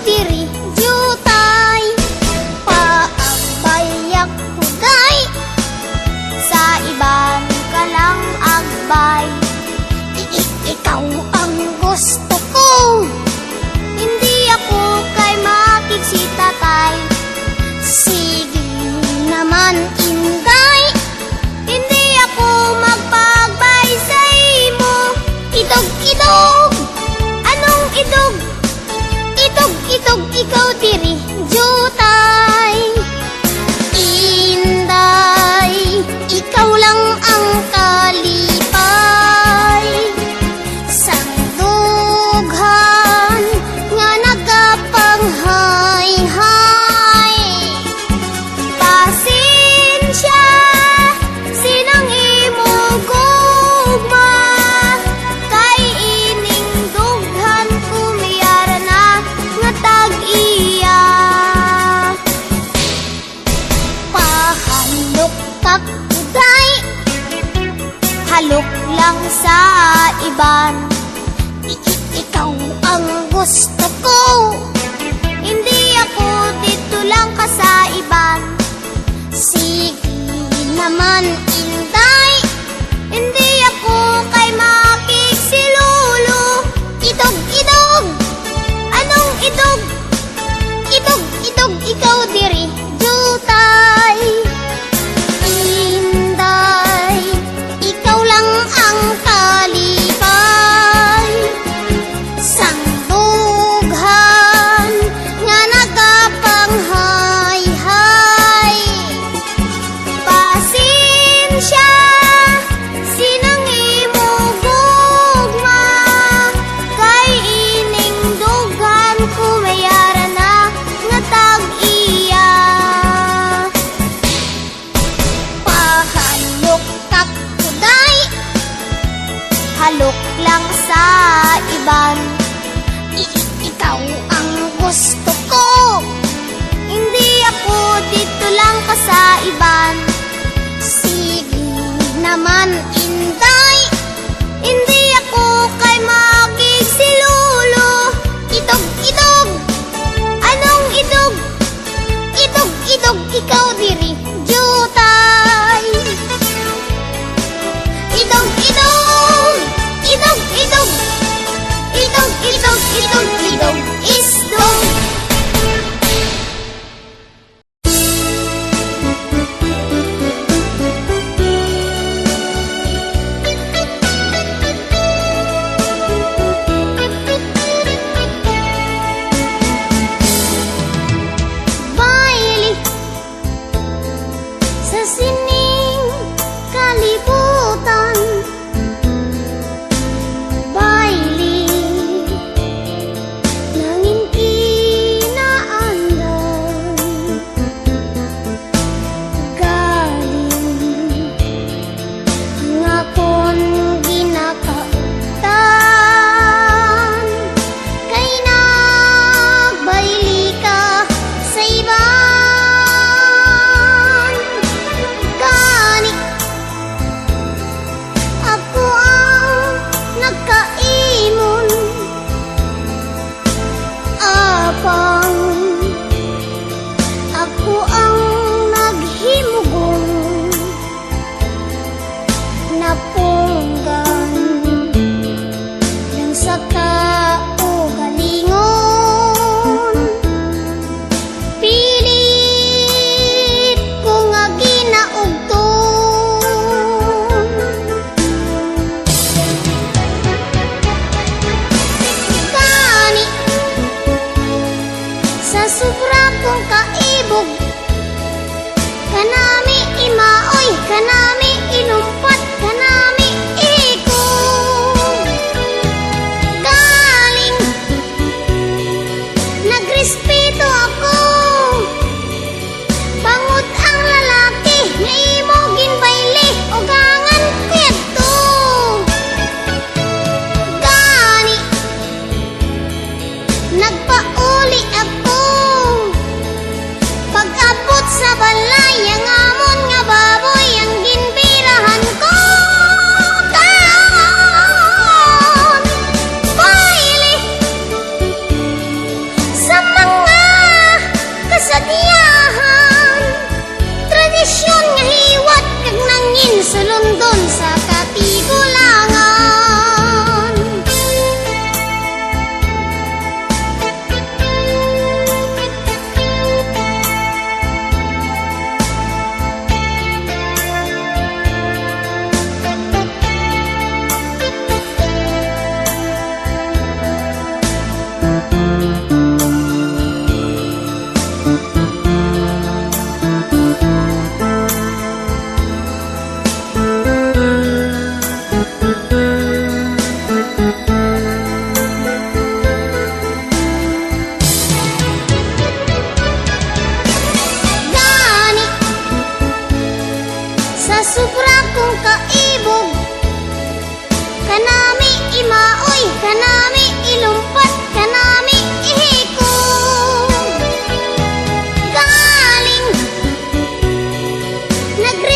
diri jutay. Paagbayak huday, sa iban ka lang agbay. Ikaw ang gusto ko, hindi ako kay makikisitatay. Sige naman inday, hindi ako magpagbay sa imo. Idog-idog, anong idog? Idog-idog, ikaw diri jutay. Inday, ikaw lang ang kalipay. Sandughan nga nagapanghay-hay. Pasensya, sinang imo gugma, kay ining dughan kumiyara na nga tag-iya. Pahalok kakuday, halok lang sa iban. Ikaw ang gusto ko, hindi ako dito lang ka sa iban. Sige naman inday, hindi ako kay makiksilulu. Idog-idog, anong idog? Idog-idog, ikaw diri jutay. Inday, ikaw lang ang kalipay. Sandughan nga nagapanghay-hay. Pasensya, sinang imo gugma, kay ining dughan kumayara na nga tag-iya. Pahalok kakuday, halok lang sa iban. Ikaw ang gusto ko, hindi ako dito lang ka sa iban. Sige naman inday, hindi ako kay makiksilulu. Idog-idog, anong idog? Idog-idog, ikaw diri jutay. Idog-idog, idog-idog, idog-idog, idog-idog, isdog. Baili sa sining kalibutan. Baili nangin inaandan. Galing nga kon ginakaugtan, kay nagbaili ka sa iban. Gani ako ang nagkaimon, apang ako ang naghimugon. Napunggan lang sa kaugalingon, pilit ko nga ginaugton. Gani sa sobra kong kaibog, kanami imaoy, kanami inumpat, kanami ikog. Galing nagrespeto ako, bangod ang lalaki nga imo ginbaili o gangan kuyadto. Gani nagpauli ako, pag-abot sa balay ang amon nga baboy ang ginbi.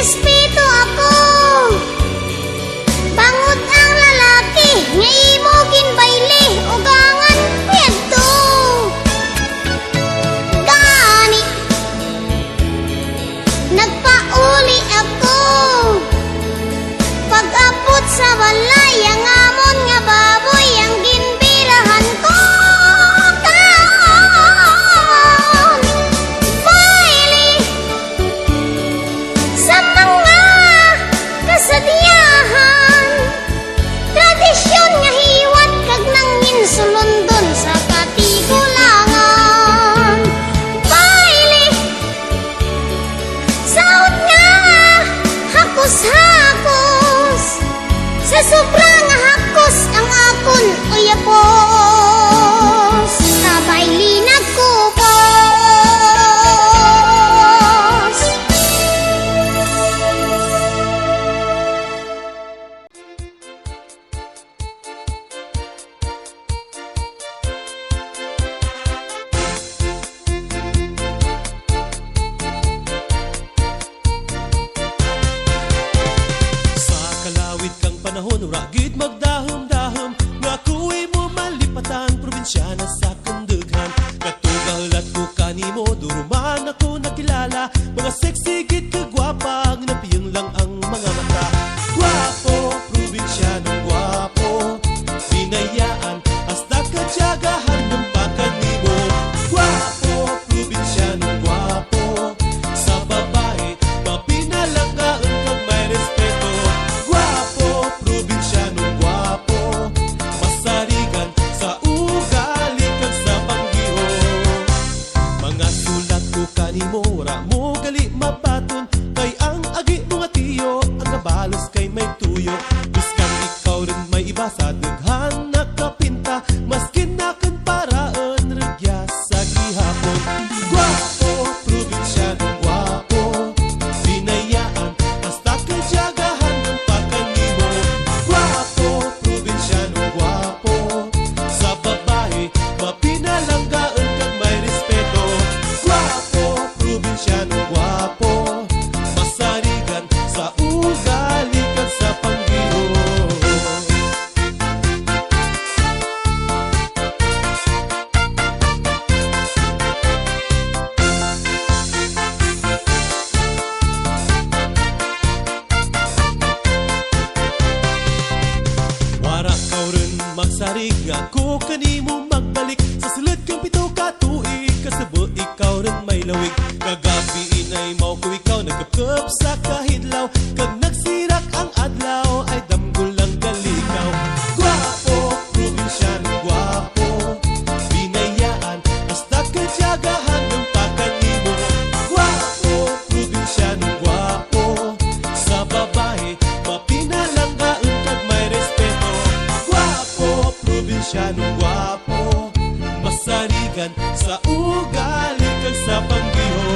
respeto ako. Bangod ang lalaki nga imo ginbayle ugangan kwento. Gani nagpauli ako pag-abot sa balay ang amon nga baboy ang ginbirahan ko. Kaon baile sa mga kasadyahan, tradisyon nga hiwat kag nangin sulundon sa katigulangan. Baile saot nga hakos-hakos, sa sobrang hakos ang akon uyapos. Sa baile nagkupos. Sa kalawit kang panahon, ragid magdahom-dahom, nga kuwi mo malipatan, probinsya na sa kandughan. Katugalat ko kanimo, duruman ako nakilala, mga sexy gid kagwapa, napiyang lang ang mga mata. Gwapo, probinsyano gwapo, binayaan, hasta kadyagahan ng pakanimo. Gwapo, probinsyano gwapo, sa babae, mapinalangaan kag may respeto. Gwapo, probinsyano gwapo, masarigan sa ugali kag sa panggiho. Mga sulat ko kanimo, wala mo gali mabaton, kay ang agi mga tiyo, ang nabalos kay may tuyo. Biskang ikaw rin may iba sa daghan nakapinta, maskin nakan paraan regya sa gihapon. Gwapo, probinsyano gwapo, binayaan, hasta kadyagahan ng pakanimo. Gwapo, probinsyano gwapo, sa babae, mapinalanggaan kag may respeto. Gwapo, probinsyano gwapo, masarigan sa ugali kag sa panggiho. Wara kaw rin magsarig nga ko kanimo magbalik, sa sulod kang pito ka tuig, kasabo ikaw rin may lawig. Kagabi inay mao ko ikaw nagkapkap sa kahidlaw, kag nagsirak ang adlaw ay damgol lang kalikaw. Gwapo, probinsyano gwapo, binayaan, hasta kadyagahan ng pakanimo. Gwapo, probinsyano gwapo, sa babae, mapinalanggaan kag may respeto. Gwapo, probinsyano gwapo, masarigan sa ugali kag sa panggiho.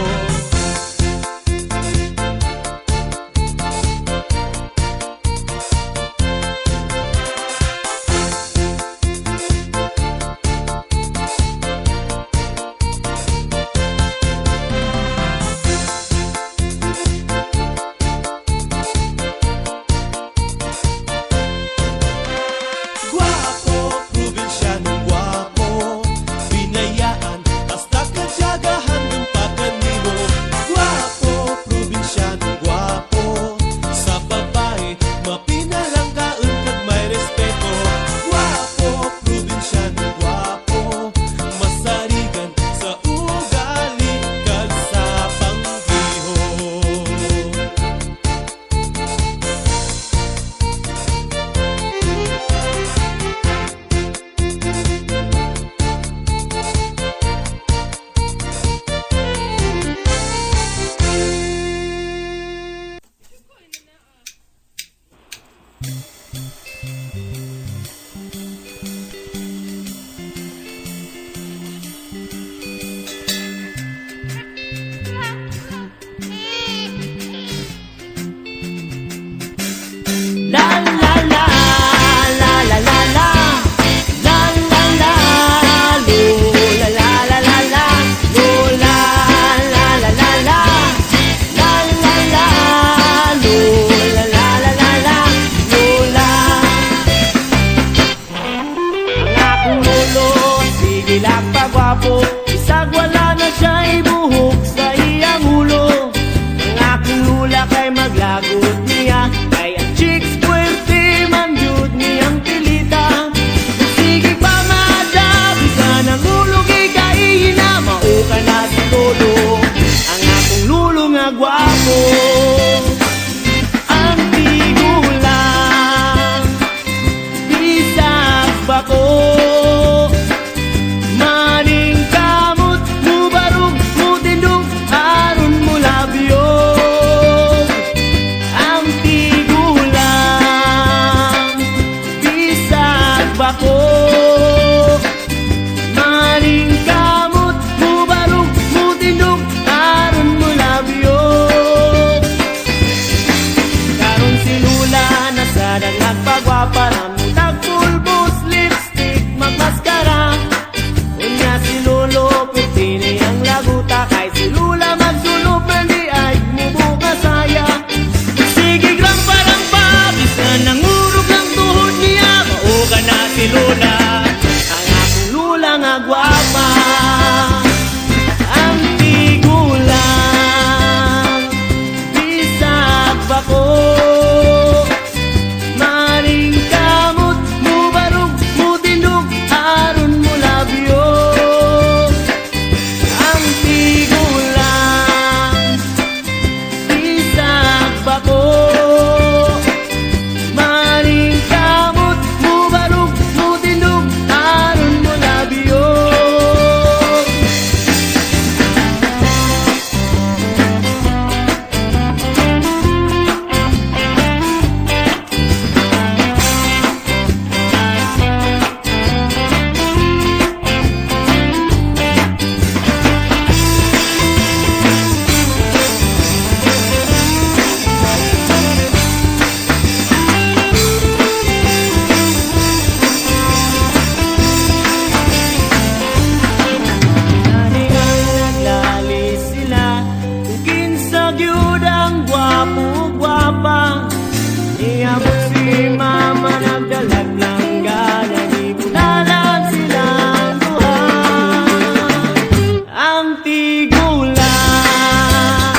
tigulang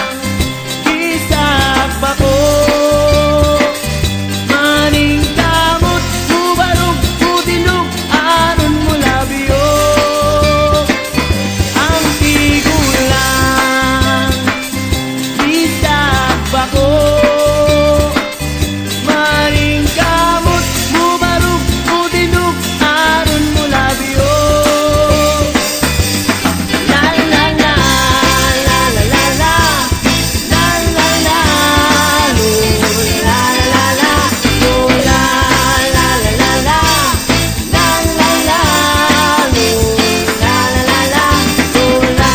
Kisag bako Maning damot Mubarog Putinog Aron mo labiyo Ang tigulang Kisag bako Maning damot Mubarog Putinog Aron mo labiyo La la la la la la la La la la lo la la la lo la la la la la La la la lo la la la lo la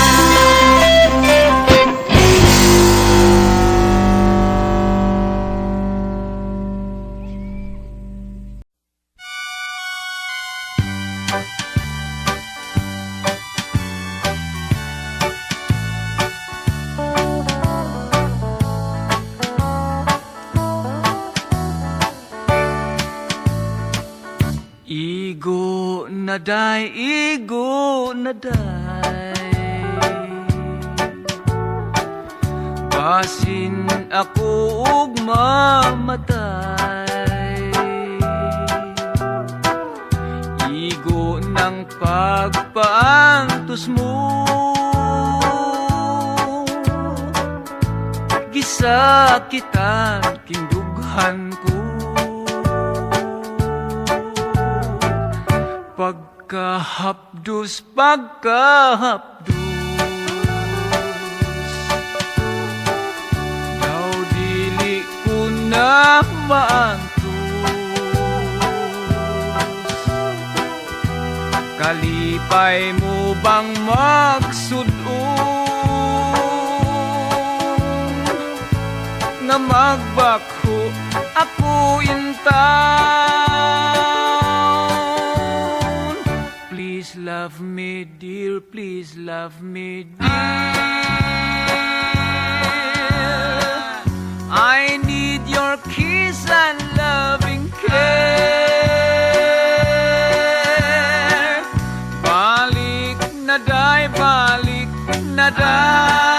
Igo na day, igo na day Basin ako ug mamatay Igo ng pagpaantos mo Gisakitan kindughan ko Pagkahapdos, pagkahapdos Daw dili ko na maantos Kalipay mo bang magsudon Nga magbakho ako intaon Please love me dear, please love me dear I need your kiss and loving care Balik na day, balik na day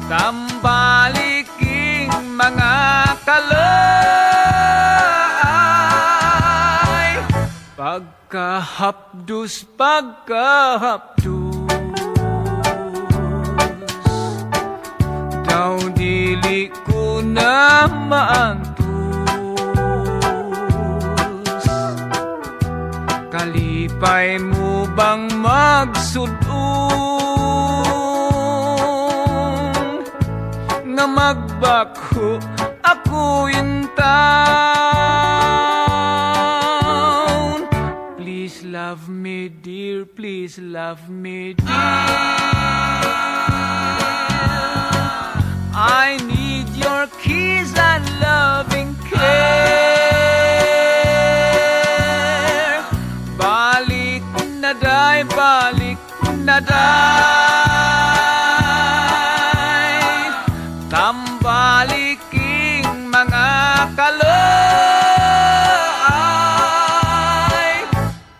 Tambaliking mga kalay Pagkahapdos, pagkahapdos Daw dili ko na maantos Kalipay mo bang magsudon Nga magbakho ako intaon Please love me dear, please love me dear I need your kiss and loving care Balik na day, balik na day Tambaliking mga kalay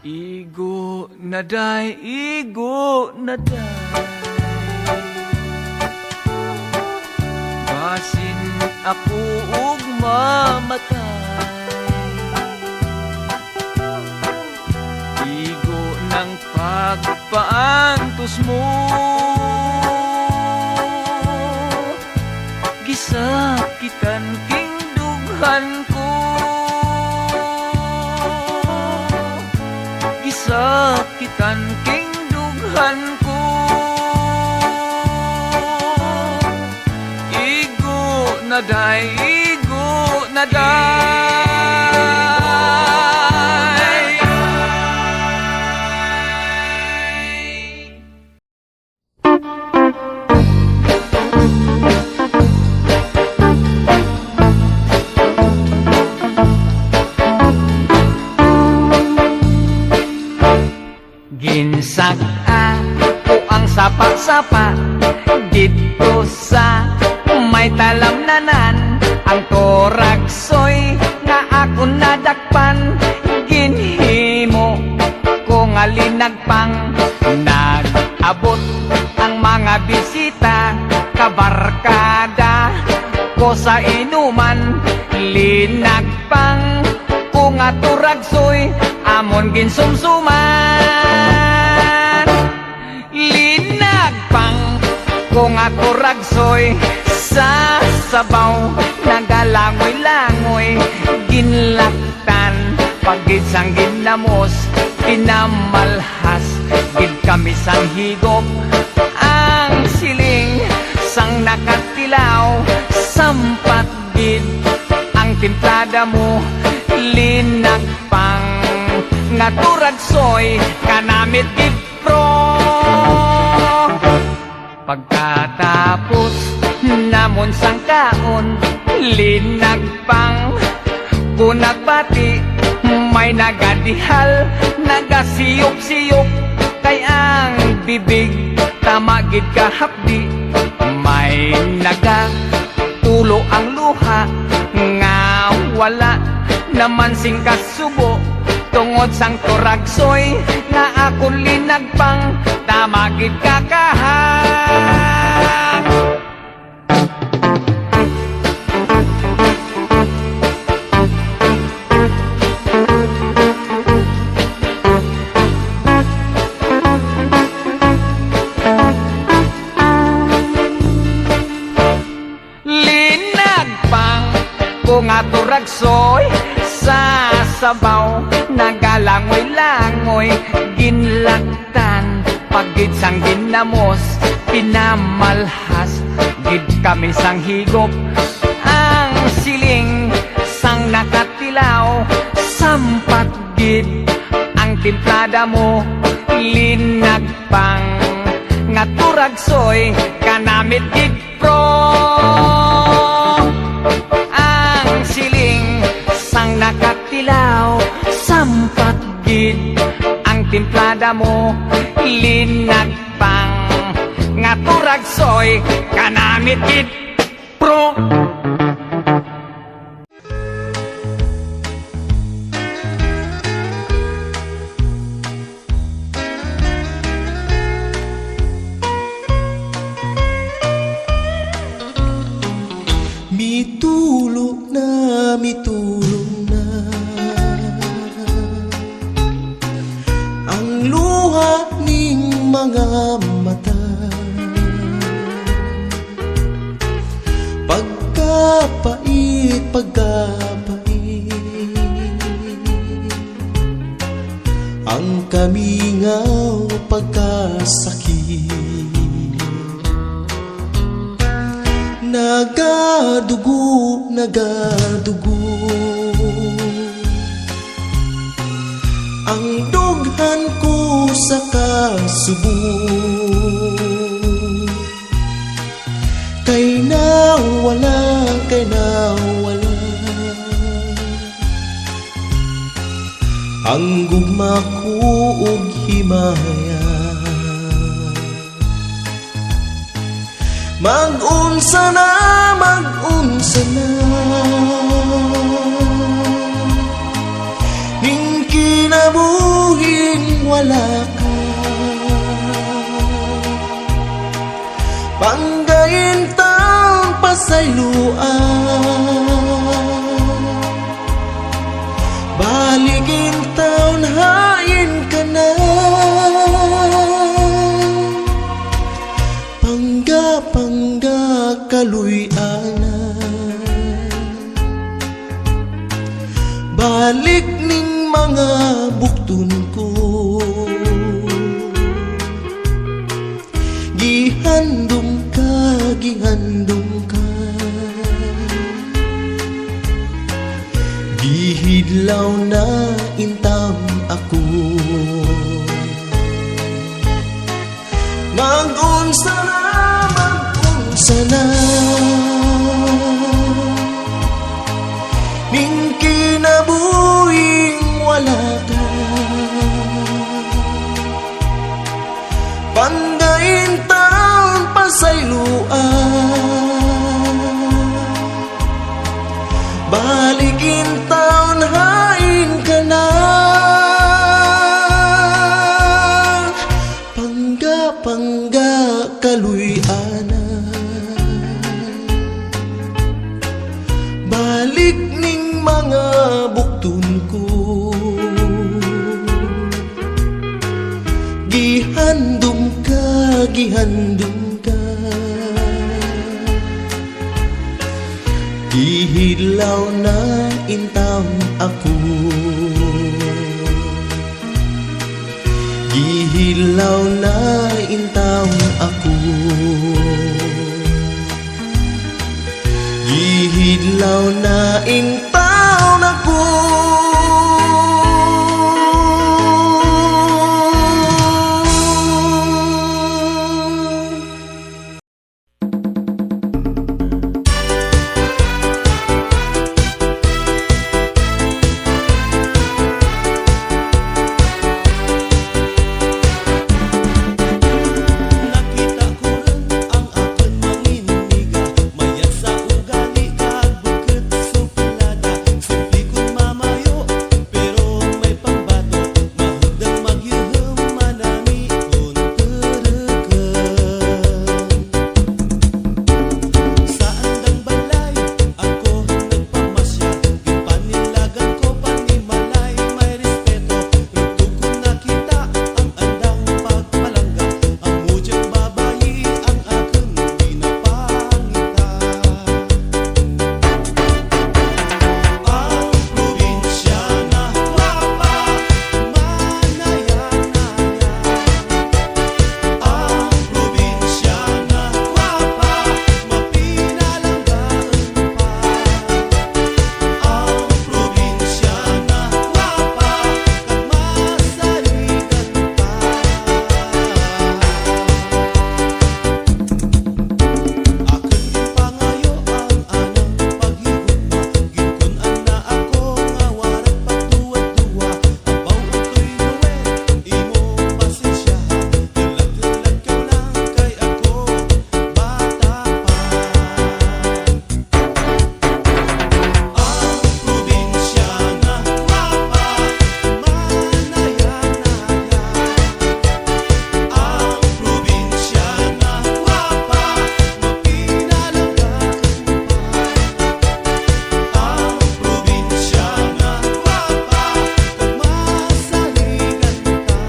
Igo na day, igo na day Basin ako ug mamatay Igo ng pagpaantos mo Gisakitan king dughan ko Gisakitan king dughan ko Igo na day, igo na day Ginsaka ko ang sapa-sapa dito sa may talamnanan ang toraksoy nga ako nadakpan ginhimo ko nga linagpang sa inuman. Linagpang kung aturagsoy amon ginsumsuman. Linagpang kung aturagsoy sa sabaw nagalangoy-langoy. Ginlaktan pagid sang ginamos pinamalhas gid kami sang higop. Ang siling sang nakatilaw sampat gid ang timplada mo. Linagpang nga turagsoy kanamit gid pro. Pagkatapos namon sang kaon linagpang kung nagbati may nagadihal nagasiyop-siyop kay ang bibig tamagid kahapdi. May nagatulo ang luha nga wala naman sing kasubo tungod sang turagsoy nga akon linagpang tamagid kakahak. Kung aturagsoy sa sabaw nagalangoy-langoy. Ginlaktan pagid sang ginamos pinamalhas gid kami sang higop. Ang siling sang nakatilaw sampat gid ang timplada mo. Linagpang nga turagsoy kanamit gid pro. Siling sang nakatilaw sampat gid ang timplada mo. Linagpang nga turagsoy kanamit gid pro. Mitulong na ang luha ning mga mata. Pagkapait, ang kamingaw pagkasakit. Nagadugo ang dughan ko sa kasubo. Kay nawala ang gugma ko og himaya. Mag-unsa na ning kinabuhing wala ka. Panggayin taong pasayloan, baligin taon hain ka na. Pangga kaluy-ana, balik ning mga bukton ko. Gihandom ka, gihidlaw na intam ako. Mag-unsa na ning kinabuhing wala ka. Panggain taon pasayloan, baligin taon hain ka na. Pangga kaluy-ana, buktun ko. Gihandom ka, gihandom ka, gihilaw na intaw ako. Gihilaw na intaw ako. Gihilaw na intaw ako. Nakita ko rin ang akon manginiga, mayat sa ugali kag bukid suplada. Simple kun mamayo, pero may pambato, mahudang magyuhum manami kun turukan. Sa andang balay, ako nagpamasya, gipanilagan ko panimalay, may respeto. Rugtong ko nakita ang andang pagpalangga, ang mudyang babayi ang akon pinapangita. Ang probinsya na guwapa, manaya-naya. Ang probinsya na guwapa, mapinalanggaan pa. Ang probinsya na guwapa, kag masaligan pa. Akin ginpangayo ang anang paghigugma, ginkun-an na ako nga warag pagduwa-duwa. Abaw utoy Noel, imo pasensyahan, dalag-dalag ka lang kay ako, bata pa. Ang probinsya na guwapa, manaya-naya. Ang probinsya na guwapa, mapinalanggaan pa. Ang probinsya na guwapa, kag masaligan pa.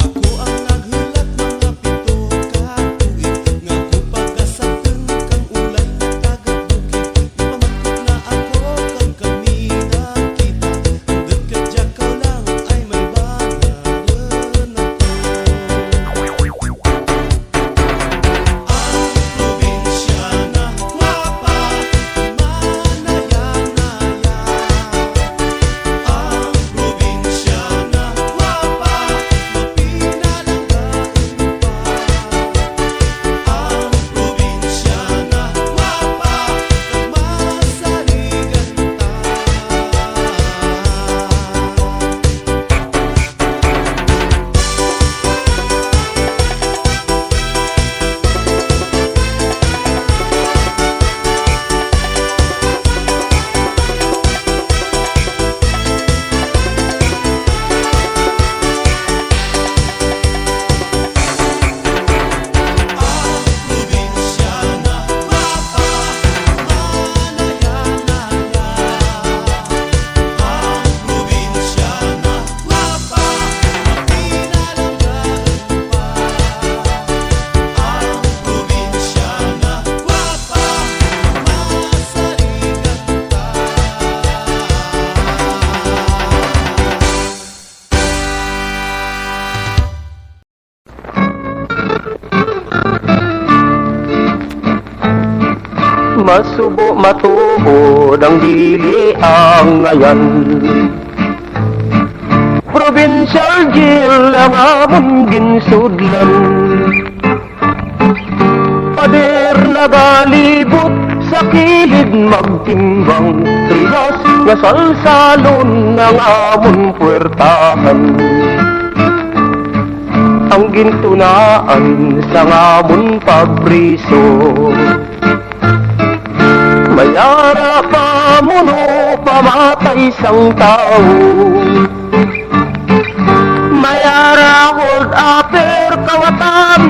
Ako ang naghulat mga pito ka tuig, nga kung pagkasagteng kang ulay na tagabukid. Ipamangkot na ako kang kami nakita, hanggang kadyakaw lang ay may banaran ako. Ang probinsya na guwapa, manaya-naya. Ang probinsya na guwapa, mapinalanggaan pa. Ang probinsya na guwapa, kag masaligan pa. Ang probinsya na guwapa, manaya-naya. Ang probinsya na guwapa, mapinalanggaan pa. Ang probinsya na guwapa, masaligan pa. Masubo matuod ang dili ang ngayan. Provincial jail ang amon ginsudlan. Pader nagalibot sa kilid magtimbang, trilas nga salsalon ang amon puwertahan. Ang gintunaan sa ngamon pabriso, mayara pa muno pamatay sang tao. Mayara hold upper kawatan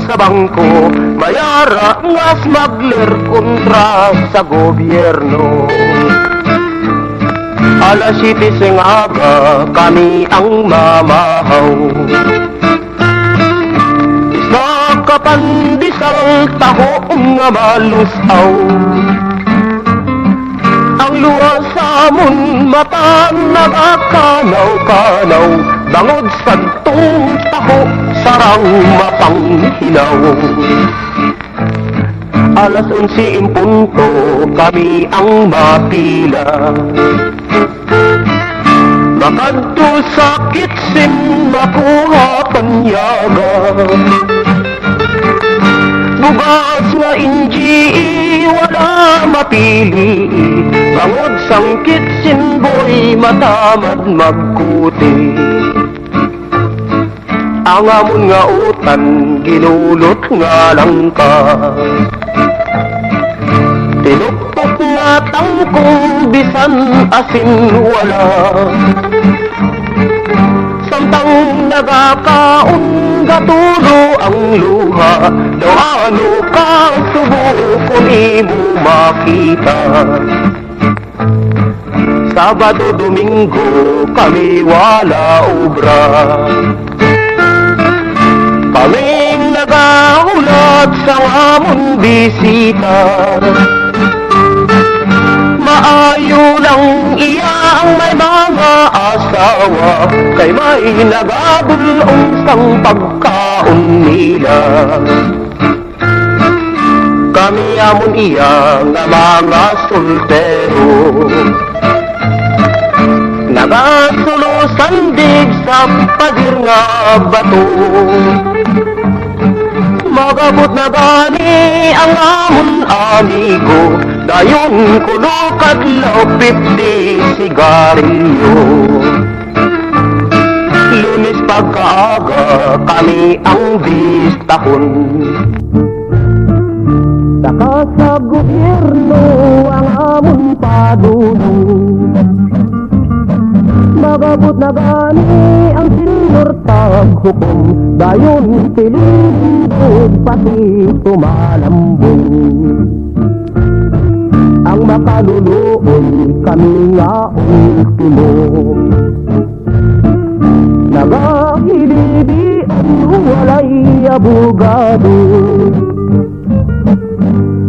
sa bangko, mayara ngas magler kontra sa gobyerno. Alas 7 sing aga kami ang mamahaw. Isa ka pandisal taho nga malusaw. Ang luwa sa amon mata nagakanaw-kanaw. Bangod sa taho sarang mapanghilaw. Alas 11 in punto kami ang mapila. Makadto sa kitsin makuha panyaga. Bugas nga inji wala mapili. Bangod sang kitsin boy matamad magkuti. Ang amon nga utan ginulot nga lang ka. Tinuktok nga tangkong bisan asin wala. Samtang nagakaon gatulo ang luha. Daw ano ka subo kung imo makita. Sabado, Domingo kami wala obra. Kaming nagahulat sa amon bisita. Maayo lang iya ang may mga asawa. Kay may nagabulong sang pagkaon nila. Kami amon iya nga mga soltero. Nagasulusandig sa padir nga bato. Magabot na gani ang amon amigo. Dayon kulukad law 50 sigarilyo. Lunes pagkaaga kami ang bistahon. Saka sa gobyerno ang amon padulong. Magabot na gani ang senyor taghukom. Dayon pilibig pati tumalambong. Ang makaluluoy kami nga ultimo. Nagahilibian walay abogado.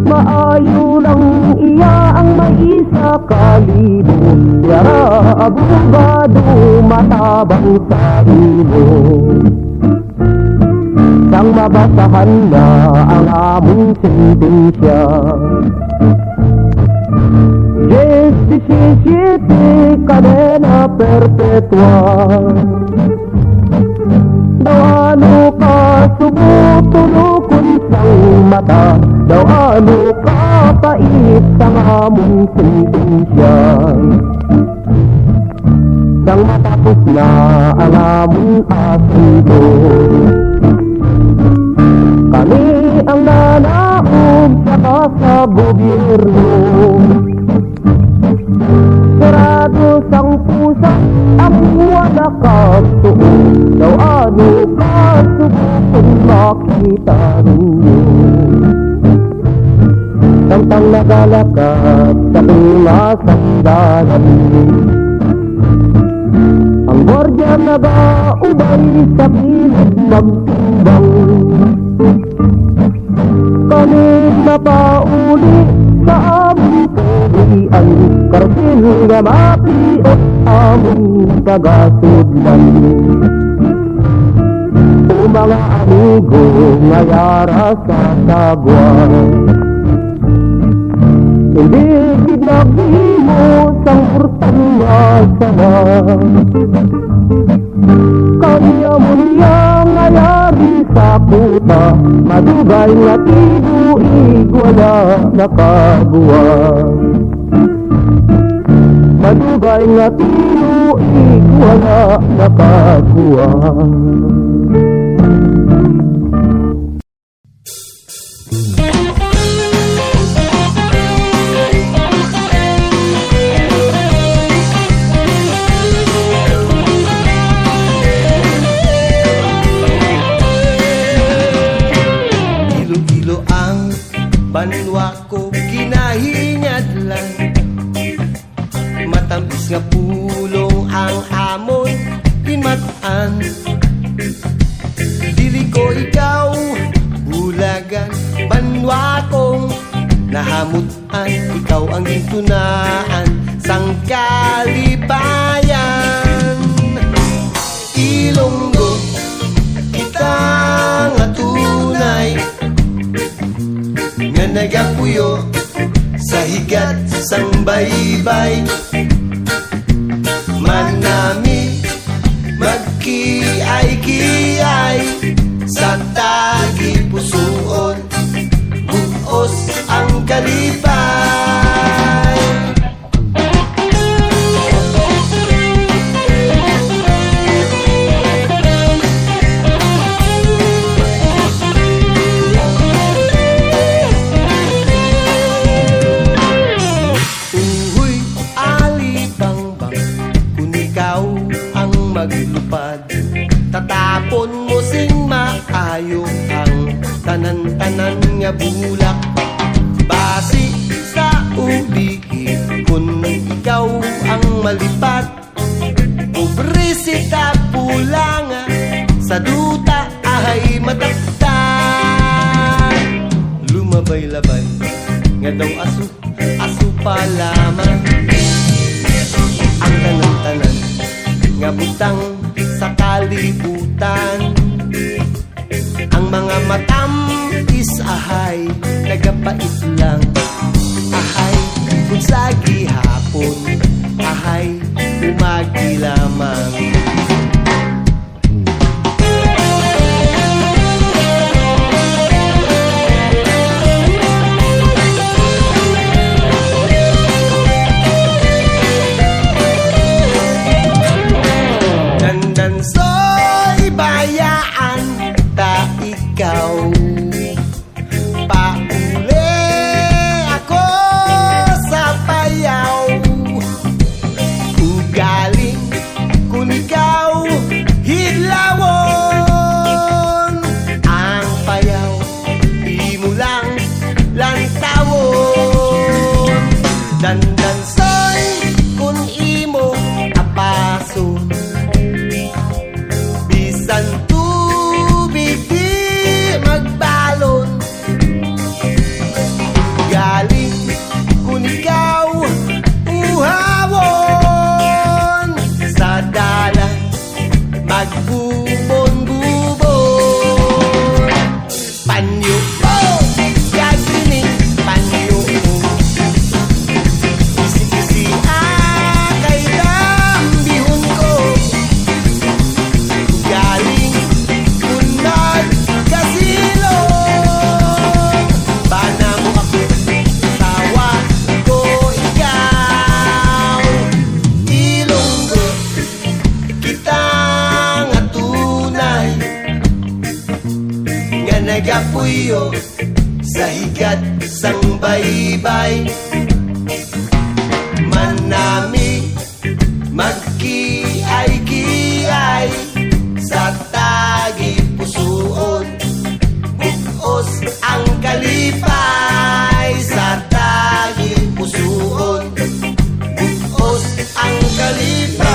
Maayo lang iya ang may isa kalibo. Yara abogado matabang sa ilo. Sang mabasahan na ang among sentensya. 17 cadena perpetua. Daw ano ka subutulukon sang mata. Daw ano ka pait sang among sentensya. Sang matapos na ang among asunto. Kami ang nanaog saka sa gobyerno. Sarado sang pusa ang wala katuon. Daw ano ka subukon makita ninyo. Samtang nagalakad sa pinasanggalan. Ang gwardiya nagaubay sa pilit magtimbang. Kami mapauli sa aming kahiyan. Karsil nga mapiot aming kagasudlan. O mga amigo ngayara sa sagwan. Hindi ginagimo sang urtang nga sana. Kanya mo niya ngayari sa kuta. Madugay nga tibuig wala nakabuwa. Madugay nga tibuig wala nakabuwa. man. Dili ko ikaw bulagan, banwa kong nahamutan. Ikaw ang gintunaan sang kalipayan. Ilonggo kita nga tunay, nga nagapuyo sa higat sang baybay. Manami magkiay-kiay sa tagi pusuon, buos ang kalipay. Uy, alibangbang, kung ikaw ang maglupad, tatapon mo sing maayo ang tanan-tanan nga bulak. Basi sa ubigin, kung ikaw ang malipat, pobresita pula nga sa duta ay mataktan. Lumabay-labay nga daw aso pa lamang ang tanan-tanan nga butang sa kalibutan. Ang mga matam is ahay, nagapait lang. Ahay, kung sa gihapon, ahay, umagi lamang. Dandansoy bayaan ta ikaw, pauli ako sa payaw. Ugaling kung ikaw hidlawon, ang payaw di mo lang lantawon. Dandansoy kung imo apason, bisan tubig di magbalon. Galing kung ikaw uhawon, sa dalan magbubon-bubon. Panyo oh, gagrining panyo oh, isi-isi kay dambihon ko. Galing kunad kasilong, bana mo ako, tawa ko ikaw. Ilonggo kita nga tunay, nga nagapuyo sa higat sang baybay. Manami magkiay-kiay sa tagi pusuon, buos ang kalipay. Sa tagi pusuon, buos ang kalipay.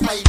may